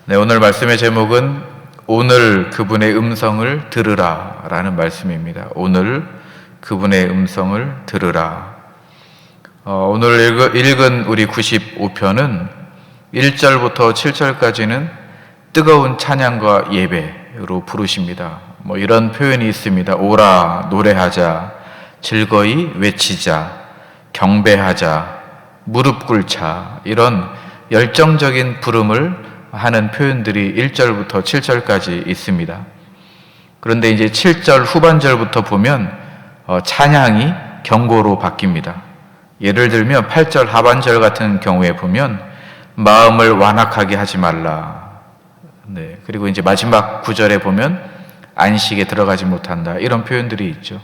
네, 오늘 말씀의 제목은 오늘 그분의 음성을 들으라 라는 말씀입니다. 오늘 그분의 음성을 들으라. 오늘 읽은 우리 95편은 1절부터 7절까지는 뜨거운 찬양과 예배로 부르십니다. 이런 표현이 있습니다. 오라, 노래하자, 즐거이 외치자, 경배하자, 무릎 꿇자, 이런 열정적인 부름을 하는 표현들이 1절부터 7절까지 있습니다. 그런데 이제 7절 후반절부터 보면 찬양이 경고로 바뀝니다. 예를 들면 8절 하반절 같은 경우에 보면 마음을 완악하게 하지 말라. 네, 그리고 이제 마지막 9절에 보면 안식에 들어가지 못한다. 이런 표현들이 있죠.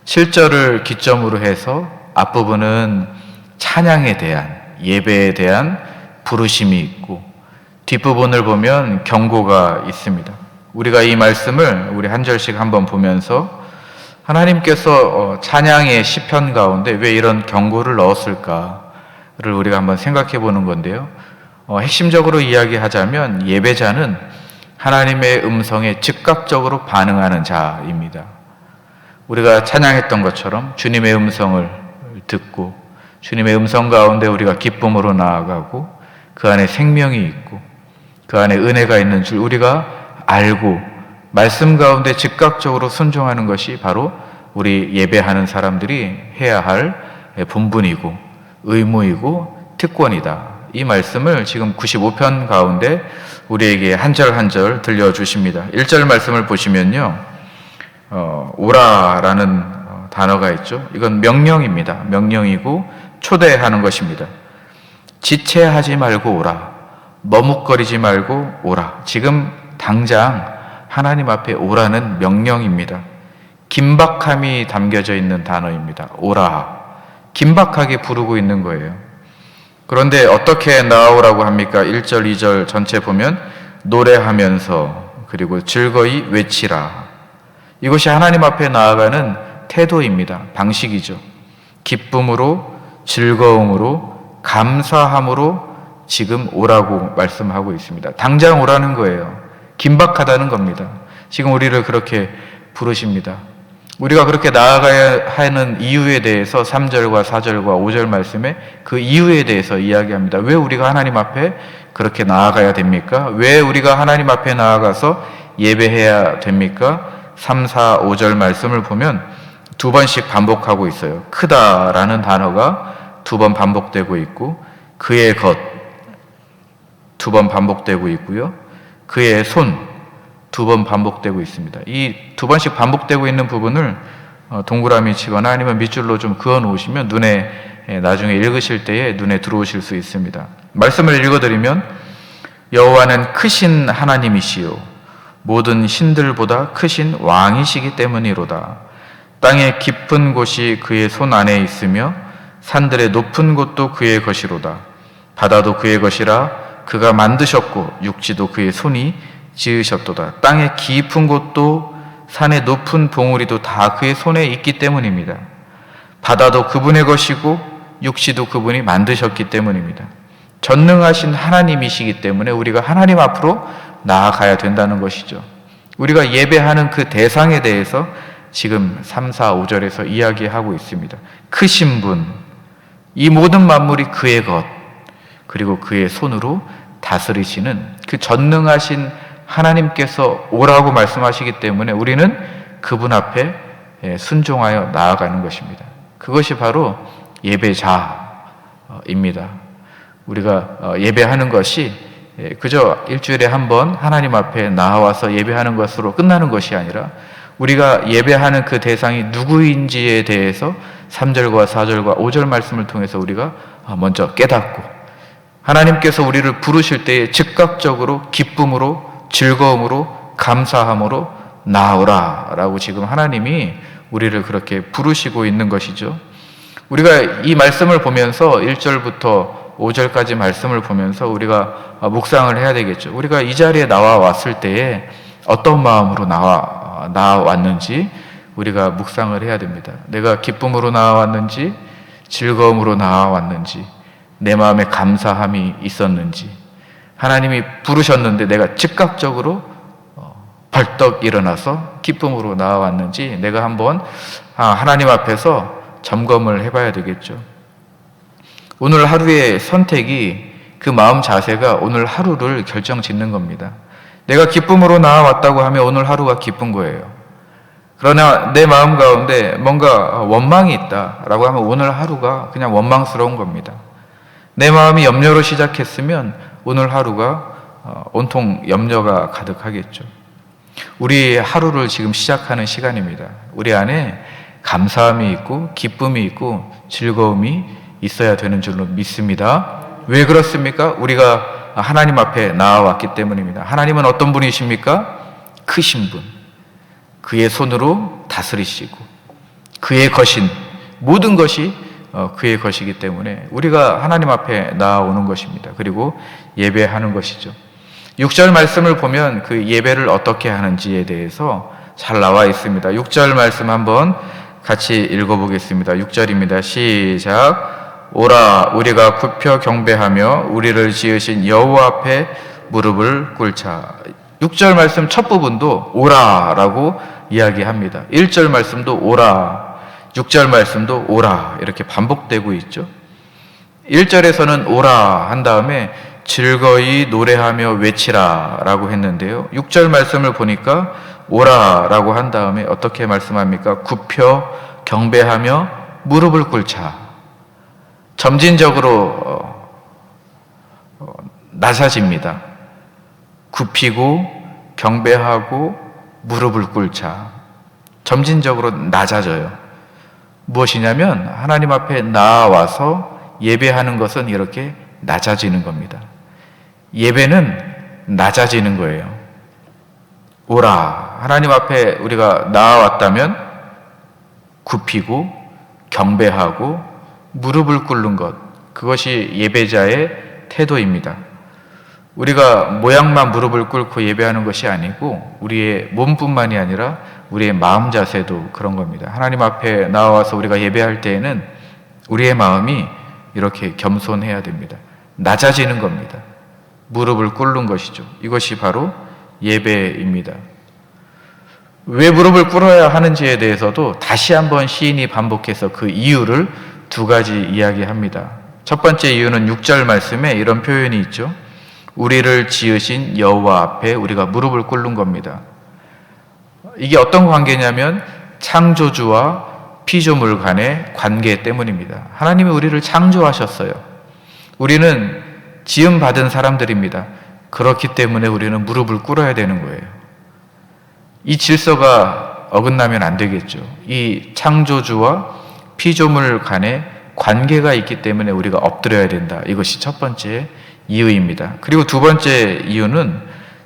7절을 기점으로 해서 앞부분은 찬양에 대한, 예배에 대한 부르심이 있고, 뒷부분을 보면 경고가 있습니다. 우리가 이 말씀을 우리 한 절씩 한번 보면서 하나님께서 찬양의 시편 가운데 왜 이런 경고를 넣었을까를 우리가 한번 생각해 보는 건데요. 핵심적으로 이야기하자면 예배자는 하나님의 음성에 즉각적으로 반응하는 자입니다. 우리가 찬양했던 것처럼 주님의 음성을 듣고 주님의 음성 가운데 우리가 기쁨으로 나아가고 그 안에 생명이 있고 그 안에 은혜가 있는 줄 우리가 알고 말씀 가운데 즉각적으로 순종하는 것이 바로 우리 예배하는 사람들이 해야 할 본분이고 의무이고 특권이다. 이 말씀을 지금 95편 가운데 우리에게 한 절 한 절 들려주십니다. 1절 말씀을 보시면요, 오라라는 단어가 있죠. 이건 명령입니다. 명령이고 초대하는 것입니다. 지체하지 말고 오라. 머뭇거리지 말고 오라. 지금 당장 하나님 앞에 오라는 명령입니다. 긴박함이 담겨져 있는 단어입니다. 오라. 긴박하게 부르고 있는 거예요. 그런데 어떻게 나오라고 합니까? 1절, 2절 전체 보면 노래하면서 그리고 즐거이 외치라. 이것이 하나님 앞에 나아가는 태도입니다. 방식이죠. 기쁨으로, 즐거움으로, 감사함으로 지금 오라고 말씀하고 있습니다. 당장 오라는 거예요. 긴박하다는 겁니다. 지금 우리를 그렇게 부르십니다. 우리가 그렇게 나아가야 하는 이유에 대해서 3절과 4절과 5절 말씀에 그 이유에 대해서 이야기합니다. 왜 우리가 하나님 앞에 그렇게 나아가야 됩니까? 왜 우리가 하나님 앞에 나아가서 예배해야 됩니까? 3, 4, 5절 말씀을 보면 두 번씩 반복하고 있어요. 크다라는 단어가 두 번 반복되고 있고, 그의 것 두 번 반복되고 있고요. 그의 손 두 번 반복되고 있습니다. 이 두 번씩 반복되고 있는 부분을 동그라미 치거나 아니면 밑줄로 좀 그어 놓으시면 눈에 나중에 읽으실 때에 눈에 들어오실 수 있습니다. 말씀을 읽어드리면 여호와는 크신 하나님이시요 모든 신들보다 크신 왕이시기 때문이로다. 땅의 깊은 곳이 그의 손 안에 있으며 산들의 높은 곳도 그의 것이로다. 바다도 그의 것이라 그가 만드셨고 육지도 그의 손이 지으셨도다. 땅의 깊은 곳도 산의 높은 봉우리도 다 그의 손에 있기 때문입니다. 바다도 그분의 것이고 육지도 그분이 만드셨기 때문입니다. 전능하신 하나님이시기 때문에 우리가 하나님 앞으로 나아가야 된다는 것이죠. 우리가 예배하는 그 대상에 대해서 지금 3, 4, 5절에서 이야기하고 있습니다. 크신 분, 이 모든 만물이 그의 것, 그리고 그의 손으로 다스리시는 그 전능하신 하나님께서 오라고 말씀하시기 때문에 우리는 그분 앞에 순종하여 나아가는 것입니다. 그것이 바로 예배자입니다. 우리가 예배하는 것이 그저 일주일에 한 번 하나님 앞에 나와서 예배하는 것으로 끝나는 것이 아니라 우리가 예배하는 그 대상이 누구인지에 대해서 3절과 4절과 5절 말씀을 통해서 우리가 먼저 깨닫고 하나님께서 우리를 부르실 때에 즉각적으로 기쁨으로 즐거움으로 감사함으로 나오라 라고 지금 하나님이 우리를 그렇게 부르시고 있는 것이죠. 우리가 이 말씀을 보면서 1절부터 5절까지 말씀을 보면서 우리가 묵상을 해야 되겠죠. 우리가 이 자리에 나와 왔을 때에 어떤 마음으로 나왔는지 우리가 묵상을 해야 됩니다. 내가 기쁨으로 나왔는지 즐거움으로 나왔는지 내 마음에 감사함이 있었는지 하나님이 부르셨는데 내가 즉각적으로 벌떡 일어나서 기쁨으로 나아왔는지 내가 한번 하나님 앞에서 점검을 해봐야 되겠죠. 오늘 하루의 선택이, 그 마음 자세가 오늘 하루를 결정짓는 겁니다. 내가 기쁨으로 나아왔다고 하면 오늘 하루가 기쁜 거예요. 그러나 내 마음 가운데 뭔가 원망이 있다라고 하면 오늘 하루가 그냥 원망스러운 겁니다. 내 마음이 염려로 시작했으면 오늘 하루가 온통 염려가 가득하겠죠. 우리 하루를 지금 시작하는 시간입니다. 우리 안에 감사함이 있고 기쁨이 있고 즐거움이 있어야 되는 줄로 믿습니다. 왜 그렇습니까? 우리가 하나님 앞에 나아왔기 때문입니다. 하나님은 어떤 분이십니까? 크신 분, 그의 손으로 다스리시고 그의 것인 모든 것이 그의 것이기 때문에 우리가 하나님 앞에 나아오는 것입니다. 그리고 예배하는 것이죠. 6절 말씀을 보면 그 예배를 어떻게 하는지에 대해서 잘 나와 있습니다. 6절 말씀 한번 같이 읽어보겠습니다. 6절입니다. 시작. 오라, 우리가 굽혀 경배하며 우리를 지으신 여호와 앞에 무릎을 꿇자. 6절 말씀 첫 부분도 오라라고 이야기합니다. 1절 말씀도 오라, 6절 말씀도 오라, 이렇게 반복되고 있죠. 1절에서는 오라 한 다음에 즐거이 노래하며 외치라 라고 했는데요, 6절 말씀을 보니까 오라 라고 한 다음에 어떻게 말씀합니까? 굽혀 경배하며 무릎을 꿇자. 점진적으로 낮아집니다. 굽히고 경배하고 무릎을 꿇자. 점진적으로 낮아져요. 무엇이냐면 하나님 앞에 나아와서 예배하는 것은 이렇게 낮아지는 겁니다. 예배는 낮아지는 거예요. 오라, 하나님 앞에 우리가 나아왔다면 굽히고 경배하고 무릎을 꿇는 것, 그것이 예배자의 태도입니다. 우리가 모양만 무릎을 꿇고 예배하는 것이 아니고 우리의 몸뿐만이 아니라 우리의 마음 자세도 그런 겁니다. 하나님 앞에 나와서 우리가 예배할 때에는 우리의 마음이 이렇게 겸손해야 됩니다. 낮아지는 겁니다. 무릎을 꿇는 것이죠. 이것이 바로 예배입니다. 왜 무릎을 꿇어야 하는지에 대해서도 다시 한번 시인이 반복해서 그 이유를 두 가지 이야기합니다. 첫 번째 이유는 6절 말씀에 이런 표현이 있죠. 우리를 지으신 여호와 앞에 우리가 무릎을 꿇는 겁니다. 이게 어떤 관계냐면 창조주와 피조물 간의 관계 때문입니다. 하나님이 우리를 창조하셨어요. 우리는 지음받은 사람들입니다. 그렇기 때문에 우리는 무릎을 꿇어야 되는 거예요. 이 질서가 어긋나면 안 되겠죠. 이 창조주와 피조물 간의 관계가 있기 때문에 우리가 엎드려야 된다. 이것이 첫 번째 이유입니다. 그리고 두 번째 이유는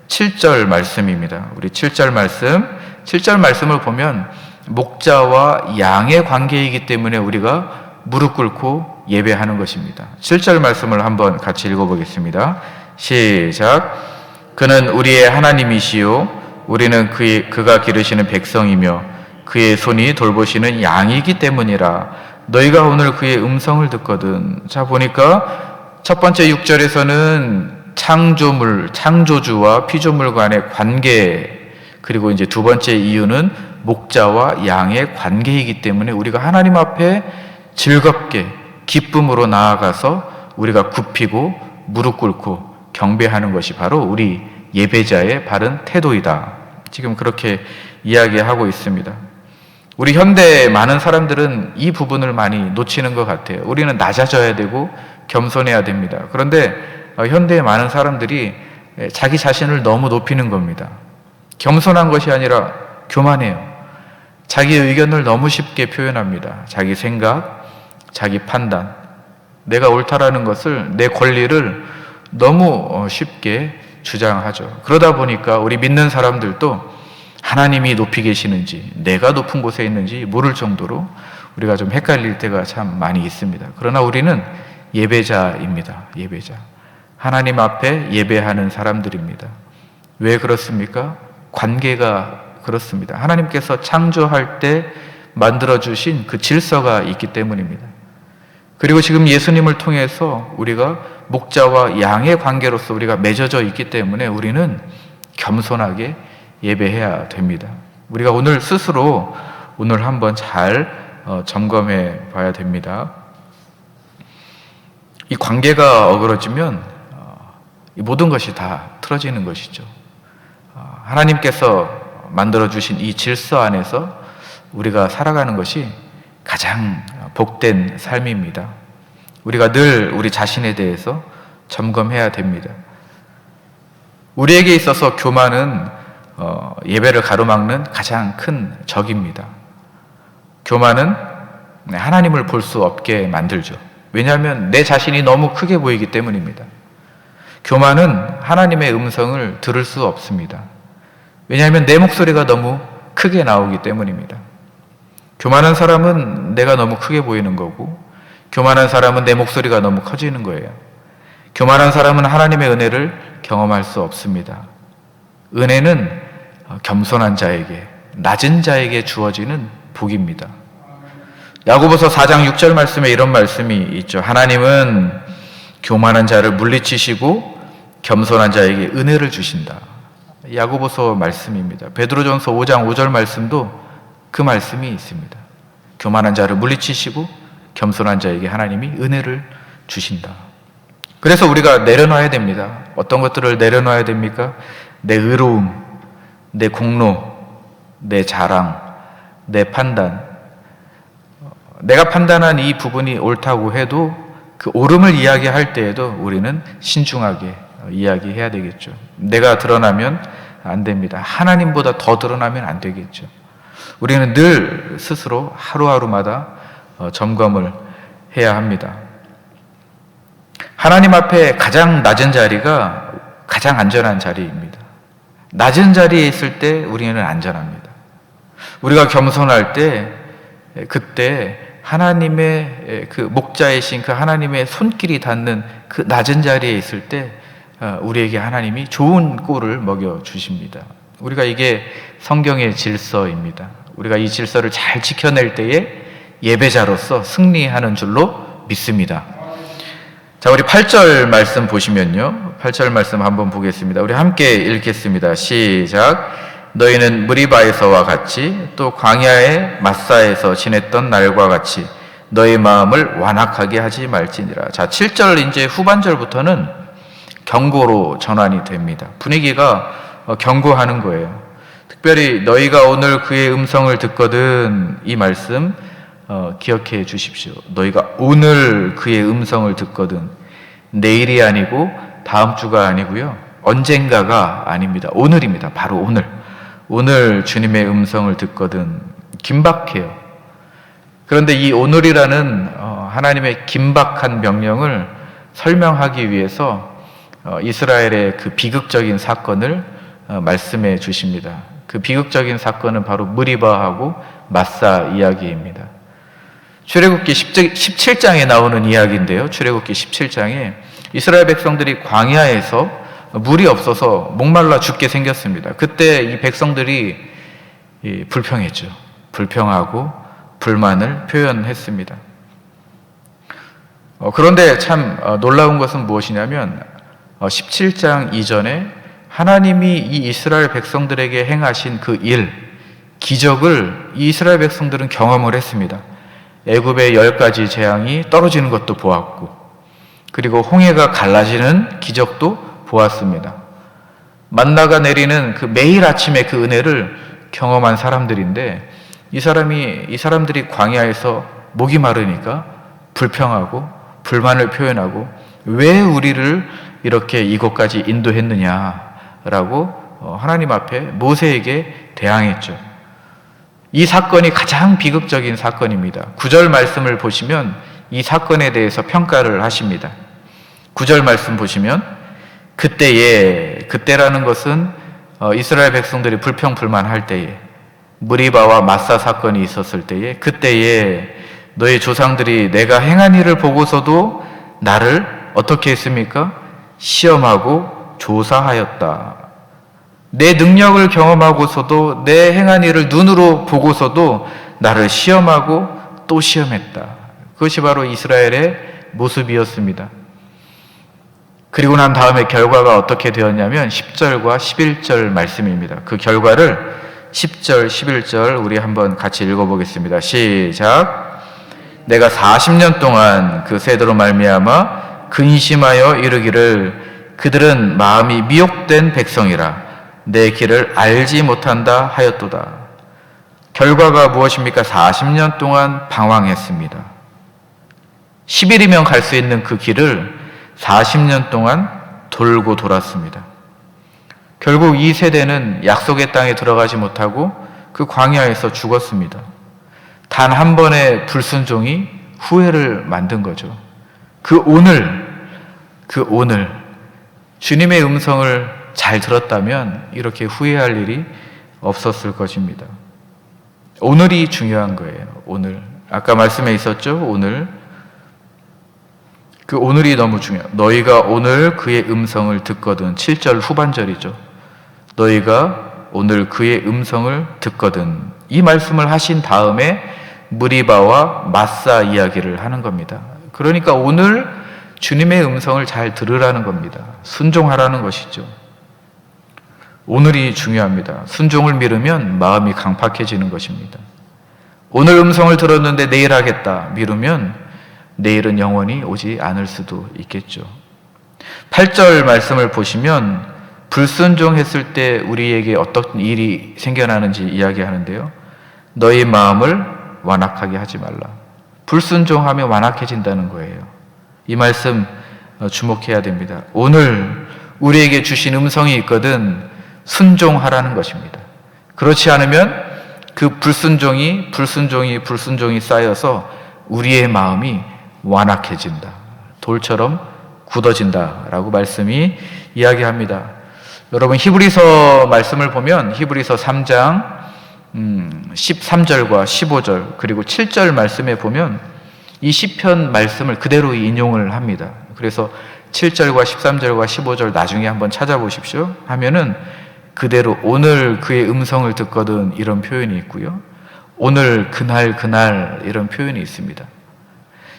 7절 말씀입니다. 우리 7절 말씀을 보면 목자와 양의 관계이기 때문에 우리가 무릎 꿇고 예배하는 것입니다. 7절 말씀을 한번 같이 읽어보겠습니다. 시작. 그는 우리의 하나님이시요 우리는 그가 기르시는 백성이며 그의 손이 돌보시는 양이기 때문이라. 너희가 오늘 그의 음성을 듣거든. 자, 보니까 첫 번째 6절에서는 창조주와 피조물 간의 관계, 그리고 이제 두 번째 이유는 목자와 양의 관계이기 때문에 우리가 하나님 앞에 즐겁게 기쁨으로 나아가서 우리가 굽히고 무릎 꿇고 경배하는 것이 바로 우리 예배자의 바른 태도이다. 지금 그렇게 이야기하고 있습니다. 우리 현대의 많은 사람들은 이 부분을 많이 놓치는 것 같아요. 우리는 낮아져야 되고 겸손해야 됩니다. 그런데 현대의 많은 사람들이 자기 자신을 너무 높이는 겁니다. 겸손한 것이 아니라 교만해요. 자기 의견을 너무 쉽게 표현합니다. 자기 생각, 자기 판단, 내가 옳다라는 것을, 내 권리를 너무 쉽게 주장하죠. 그러다 보니까 우리 믿는 사람들도 하나님이 높이 계시는지 내가 높은 곳에 있는지 모를 정도로 우리가 좀 헷갈릴 때가 참 많이 있습니다. 그러나 우리는 예배자입니다. 예배자. 하나님 앞에 예배하는 사람들입니다. 왜 그렇습니까? 관계가 그렇습니다. 하나님께서 창조할 때 만들어주신 그 질서가 있기 때문입니다. 그리고 지금 예수님을 통해서 우리가 목자와 양의 관계로서 우리가 맺어져 있기 때문에 우리는 겸손하게 예배해야 됩니다. 우리가 오늘 스스로 오늘 한번 잘 점검해 봐야 됩니다. 이 관계가 어그러지면 이 모든 것이 다 틀어지는 것이죠. 하나님께서 만들어주신 이 질서 안에서 우리가 살아가는 것이 가장 복된 삶입니다. 우리가 늘 우리 자신에 대해서 점검해야 됩니다. 우리에게 있어서 교만은 예배를 가로막는 가장 큰 적입니다. 교만은 하나님을 볼 수 없게 만들죠. 왜냐하면 내 자신이 너무 크게 보이기 때문입니다. 교만은 하나님의 음성을 들을 수 없습니다. 왜냐하면 내 목소리가 너무 크게 나오기 때문입니다. 교만한 사람은 내가 너무 크게 보이는 거고, 교만한 사람은 내 목소리가 너무 커지는 거예요. 교만한 사람은 하나님의 은혜를 경험할 수 없습니다. 은혜는 겸손한 자에게, 낮은 자에게 주어지는 복입니다. 야고보서 4장 6절 말씀에 이런 말씀이 있죠. 하나님은 교만한 자를 물리치시고 겸손한 자에게 은혜를 주신다. 야고보서 말씀입니다. 베드로전서 5장 5절 말씀도 그 말씀이 있습니다. 교만한 자를 물리치시고 겸손한 자에게 하나님이 은혜를 주신다. 그래서 우리가 내려놔야 됩니다. 어떤 것들을 내려놔야 됩니까? 내 의로움, 내 공로, 내 자랑, 내 판단. 내가 판단한 이 부분이 옳다고 해도 그 옳음을 이야기할 때에도 우리는 신중하게 이야기해야 되겠죠. 내가 드러나면 안 됩니다. 하나님보다 더 드러나면 안 되겠죠. 우리는 늘 스스로 하루하루마다 점검을 해야 합니다. 하나님 앞에 가장 낮은 자리가 가장 안전한 자리입니다. 낮은 자리에 있을 때 우리는 안전합니다. 우리가 겸손할 때 그때 하나님의 그 목자이신 그 하나님의 손길이 닿는 그 낮은 자리에 있을 때 우리에게 하나님이 좋은 꼴을 먹여주십니다. 우리가 이게 성경의 질서입니다. 우리가 이 질서를 잘 지켜낼 때에 예배자로서 승리하는 줄로 믿습니다. 자, 우리 8절 말씀 보시면요. 8절 말씀 한번 보겠습니다. 우리 함께 읽겠습니다. 시작. 너희는 무리바에서와 같이 또 광야의 마사에서 지냈던 날과 같이 너희 마음을 완악하게 하지 말지니라. 자, 7절 이제 후반절부터는 경고로 전환이 됩니다. 분위기가 경고하는 거예요. 특별히 너희가 오늘 그의 음성을 듣거든, 이 말씀 기억해 주십시오. 너희가 오늘 그의 음성을 듣거든, 내일이 아니고 다음 주가 아니고요, 언젠가가 아닙니다. 오늘입니다. 바로 오늘. 오늘 주님의 음성을 듣거든. 긴박해요. 그런데 이 오늘이라는 하나님의 긴박한 명령을 설명하기 위해서 이스라엘의 그 비극적인 사건을 말씀해 주십니다. 그 비극적인 사건은 바로 무리바하고 마사 이야기입니다. 출애굽기 17장에 나오는 이야기인데요. 출애굽기 17장에 이스라엘 백성들이 광야에서 물이 없어서 목말라 죽게 생겼습니다. 그때 이 백성들이 불평했죠. 불평하고 불만을 표현했습니다. 그런데 참 놀라운 것은 무엇이냐면 17장 이전에 하나님이 이 이스라엘 백성들에게 행하신 그 일, 기적을 이 이스라엘 백성들은 경험을 했습니다. 애굽의 10가지 재앙이 떨어지는 것도 보았고, 그리고 홍해가 갈라지는 기적도 보았습니다. 만나가 내리는 그 매일 아침의 그 은혜를 경험한 사람들인데, 이 사람들이 광야에서 목이 마르니까 불평하고 불만을 표현하고, 왜 우리를 이렇게 이곳까지 인도했느냐라고 하나님 앞에 모세에게 대항했죠. 이 사건이 가장 비극적인 사건입니다. 9절 말씀을 보시면 이 사건에 대해서 평가를 하십니다. 9절 말씀 보시면 그때라는 것은 이스라엘 백성들이 불평불만할 때에, 무리바와 마사 사건이 있었을 때에, 그때에 너의 조상들이 내가 행한 일을 보고서도 나를 어떻게 했습니까? 시험하고 조사하였다. 내 능력을 경험하고서도, 내 행한 일을 눈으로 보고서도 나를 시험하고 또 시험했다. 그것이 바로 이스라엘의 모습이었습니다. 그리고 난 다음에 결과가 어떻게 되었냐면 10절과 11절 말씀입니다. 그 결과를 10절, 11절 우리 한번 같이 읽어보겠습니다. 시작. 내가 40년 동안 그 세대로 말미암아 근심하여 이르기를 그들은 마음이 미혹된 백성이라 내 길을 알지 못한다 하였도다. 결과가 무엇입니까? 40년 동안 방황했습니다. 10일이면 갈 수 있는 그 길을 40년 동안 돌고 돌았습니다. 결국 이 세대는 약속의 땅에 들어가지 못하고 그 광야에서 죽었습니다. 단 한 번의 불순종이 후회를 만든 거죠. 그 오늘 주님의 음성을 잘 들었다면 이렇게 후회할 일이 없었을 것입니다. 오늘이 중요한 거예요. 오늘. 아까 말씀에 있었죠? 오늘. 그 오늘이 너무 중요해요. 너희가 오늘 그의 음성을 듣거든. 7절 후반절이죠. 너희가 오늘 그의 음성을 듣거든. 이 말씀을 하신 다음에 무리바와 마사 이야기를 하는 겁니다. 그러니까 오늘 주님의 음성을 잘 들으라는 겁니다. 순종하라는 것이죠. 오늘이 중요합니다. 순종을 미루면 마음이 강팍해지는 것입니다. 오늘 음성을 들었는데 내일 하겠다 미루면 내일은 영원히 오지 않을 수도 있겠죠. 8절 말씀을 보시면 불순종했을 때 우리에게 어떤 일이 생겨나는지 이야기하는데요. 너희 마음을 완악하게 하지 말라. 불순종하면 완악해진다는 거예요. 이 말씀 주목해야 됩니다. 오늘 우리에게 주신 음성이 있거든 순종하라는 것입니다. 그렇지 않으면 그 불순종이 쌓여서 우리의 마음이 완악해진다. 돌처럼 굳어진다라고 말씀이 이야기합니다. 여러분 히브리서 말씀을 보면 히브리서 3장 13절과 15절 그리고 7절 말씀에 보면 이 시편 말씀을 그대로 인용을 합니다. 그래서 7절과 13절과 15절 나중에 한번 찾아보십시오. 하면은 그대로 오늘 그의 음성을 듣거든 이런 표현이 있고요. 오늘 그날 이런 표현이 있습니다.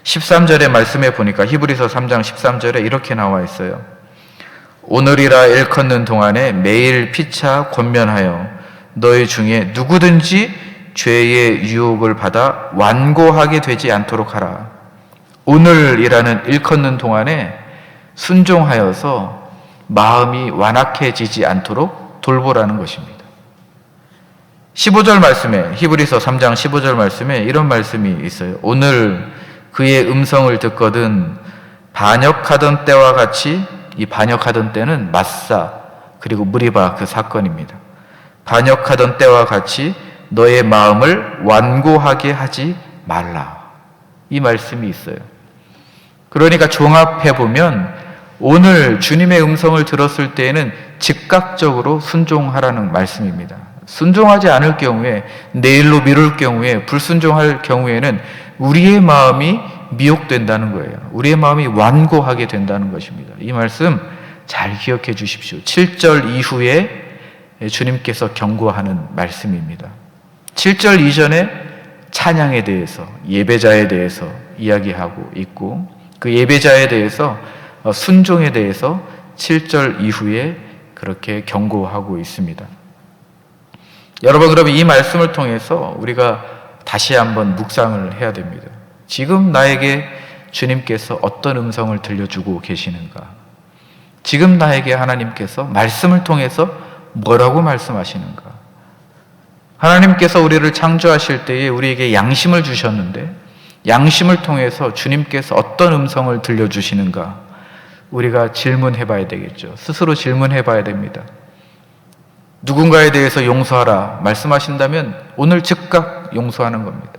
13절의 말씀에 보니까 히브리서 3장 13절에 이렇게 나와 있어요. 오늘이라 일컫는 동안에 매일 피차 권면하여 너희 중에 누구든지 죄의 유혹을 받아 완고하게 되지 않도록 하라. 오늘이라는 일컫는 동안에 순종하여서 마음이 완악해지지 않도록 돌보라는 것입니다. 15절 말씀에 히브리서 3장 15절 말씀에 이런 말씀이 있어요. 오늘 그의 음성을 듣거든 반역하던 때와 같이 이 반역하던 때는 마사 그리고 무리바 그 사건입니다. 반역하던 때와 같이 너의 마음을 완고하게 하지 말라. 이 말씀이 있어요. 그러니까 종합해보면 오늘 주님의 음성을 들었을 때에는 즉각적으로 순종하라는 말씀입니다. 순종하지 않을 경우에 내일로 미룰 경우에 불순종할 경우에는 우리의 마음이 미혹된다는 거예요. 우리의 마음이 완고하게 된다는 것입니다. 이 말씀 잘 기억해 주십시오. 7절 이후에 주님께서 경고하는 말씀입니다. 7절 이전에 찬양에 대해서 예배자에 대해서 이야기하고 있고 그 예배자에 대해서 순종에 대해서 7절 이후에 그렇게 경고하고 있습니다. 여러분 그러면 이 말씀을 통해서 우리가 다시 한번 묵상을 해야 됩니다. 지금 나에게 주님께서 어떤 음성을 들려주고 계시는가? 지금 나에게 하나님께서 말씀을 통해서 뭐라고 말씀하시는가? 하나님께서 우리를 창조하실 때에 우리에게 양심을 주셨는데 양심을 통해서 주님께서 어떤 음성을 들려주시는가? 우리가 질문해 봐야 되겠죠. 스스로 질문해 봐야 됩니다. 누군가에 대해서 용서하라 말씀하신다면 오늘 즉각 용서하는 겁니다.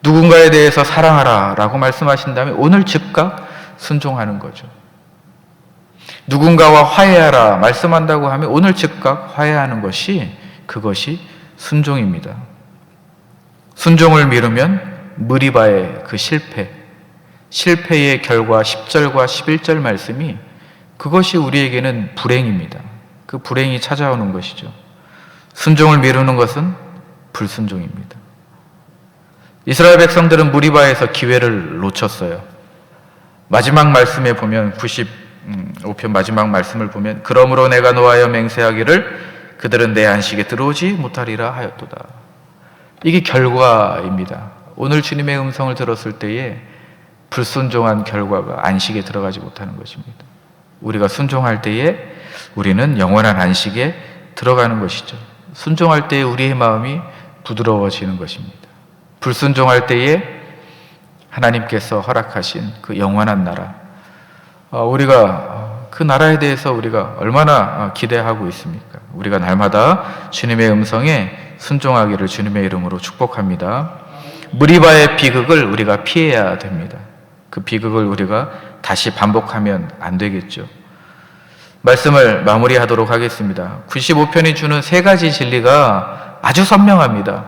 누군가에 대해서 사랑하라 라고 말씀하신다면 오늘 즉각 순종하는 거죠. 누군가와 화해하라 말씀한다고 하면 오늘 즉각 화해하는 것이 그것이 순종입니다. 순종을 미루면 무리바의 그 실패의 결과 10절과 11절 말씀이 그것이 우리에게는 불행입니다. 그 불행이 찾아오는 것이죠. 순종을 미루는 것은 불순종입니다. 이스라엘 백성들은 무리바에서 기회를 놓쳤어요. 마지막 말씀에 보면 5편 마지막 말씀을 보면 그러므로 내가 노하여 맹세하기를 그들은 내 안식에 들어오지 못하리라 하였도다. 이게 결과입니다. 오늘 주님의 음성을 들었을 때에 불순종한 결과가 안식에 들어가지 못하는 것입니다. 우리가 순종할 때에 우리는 영원한 안식에 들어가는 것이죠. 순종할 때에 우리의 마음이 부드러워지는 것입니다. 불순종할 때에 하나님께서 허락하신 그 영원한 나라, 우리가 그 나라에 대해서 우리가 얼마나 기대하고 있습니까? 우리가 날마다 주님의 음성에 순종하기를 주님의 이름으로 축복합니다. 무리바의 비극을 우리가 피해야 됩니다. 그 비극을 우리가 다시 반복하면 안 되겠죠. 말씀을 마무리하도록 하겠습니다. 95편이 주는 세 가지 진리가 아주 선명합니다.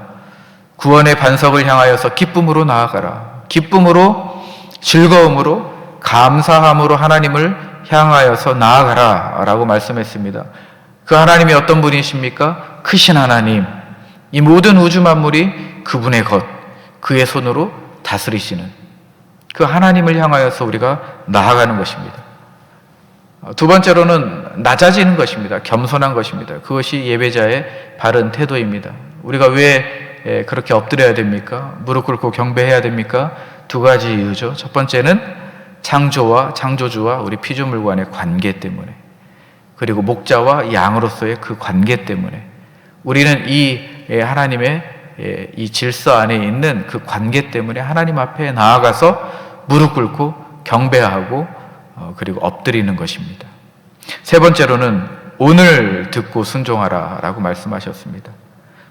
구원의 반석을 향하여서 기쁨으로 나아가라. 기쁨으로, 즐거움으로, 감사함으로 하나님을 향하여서 나아가라 라고 말씀했습니다. 그 하나님이 어떤 분이십니까? 크신 하나님, 이 모든 우주 만물이 그분의 것, 그의 손으로 다스리시는 그 하나님을 향하여서 우리가 나아가는 것입니다. 두 번째로는 낮아지는 것입니다. 겸손한 것입니다. 그것이 예배자의 바른 태도입니다. 우리가 왜 그렇게 엎드려야 됩니까? 무릎 꿇고 경배해야 됩니까? 두 가지 이유죠. 첫 번째는 창조와 창조주와 우리 피조물간의 관계 때문에, 그리고 목자와 양으로서의 그 관계 때문에 우리는 이 하나님의 이 질서 안에 있는 그 관계 때문에 하나님 앞에 나아가서 무릎 꿇고 경배하고 그리고 엎드리는 것입니다. 세 번째로는 오늘 듣고 순종하라 라고 말씀하셨습니다.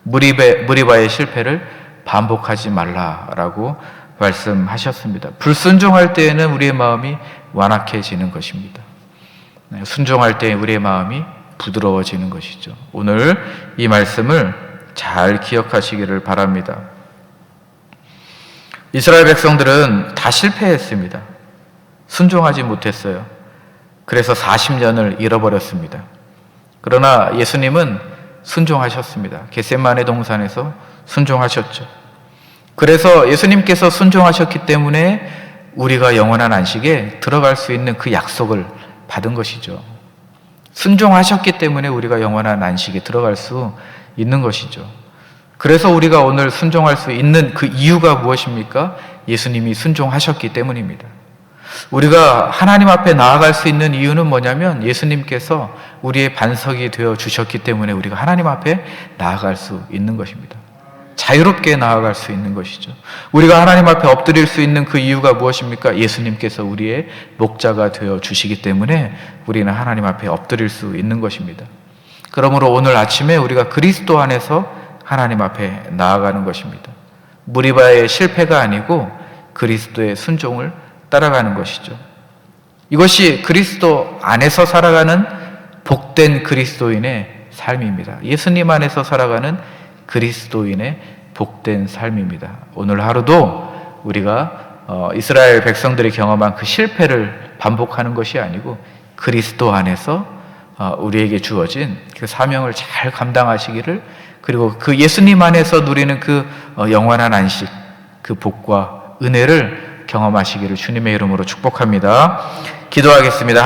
무리바의 실패를 반복하지 말라라고 말씀하셨습니다. 불순종할 때에는 우리의 마음이 완악해지는 것입니다. 순종할 때 우리의 마음이 부드러워지는 것이죠. 오늘 이 말씀을 잘 기억하시기를 바랍니다. 이스라엘 백성들은 다 실패했습니다. 순종하지 못했어요. 그래서 40년을 잃어버렸습니다. 그러나 예수님은 순종하셨습니다. 겟세마네 동산에서 순종하셨죠. 그래서 예수님께서 순종하셨기 때문에 우리가 영원한 안식에 들어갈 수 있는 그 약속을 받은 것이죠. 순종하셨기 때문에 우리가 영원한 안식에 들어갈 수 있는 것이죠. 그래서 우리가 오늘 순종할 수 있는 그 이유가 무엇입니까? 예수님이 순종하셨기 때문입니다. 우리가 하나님 앞에 나아갈 수 있는 이유는 뭐냐면 예수님께서 우리의 반석이 되어 주셨기 때문에 우리가 하나님 앞에 나아갈 수 있는 것입니다. 자유롭게 나아갈 수 있는 것이죠. 우리가 하나님 앞에 엎드릴 수 있는 그 이유가 무엇입니까? 예수님께서 우리의 목자가 되어 주시기 때문에 우리는 하나님 앞에 엎드릴 수 있는 것입니다. 그러므로 오늘 아침에 우리가 그리스도 안에서 하나님 앞에 나아가는 것입니다. 무리바의 실패가 아니고 그리스도의 순종을 따라가는 것이죠. 이것이 그리스도 안에서 살아가는 복된 그리스도인의 삶입니다. 예수님 안에서 살아가는 그리스도인의 복된 삶입니다. 오늘 하루도 우리가 이스라엘 백성들이 경험한 그 실패를 반복하는 것이 아니고 그리스도 안에서 우리에게 주어진 그 사명을 잘 감당하시기를, 그리고 그 예수님 안에서 누리는 그 영원한 안식, 그 복과 은혜를 경험하시기를 주님의 이름으로 축복합니다. 기도하겠습니다.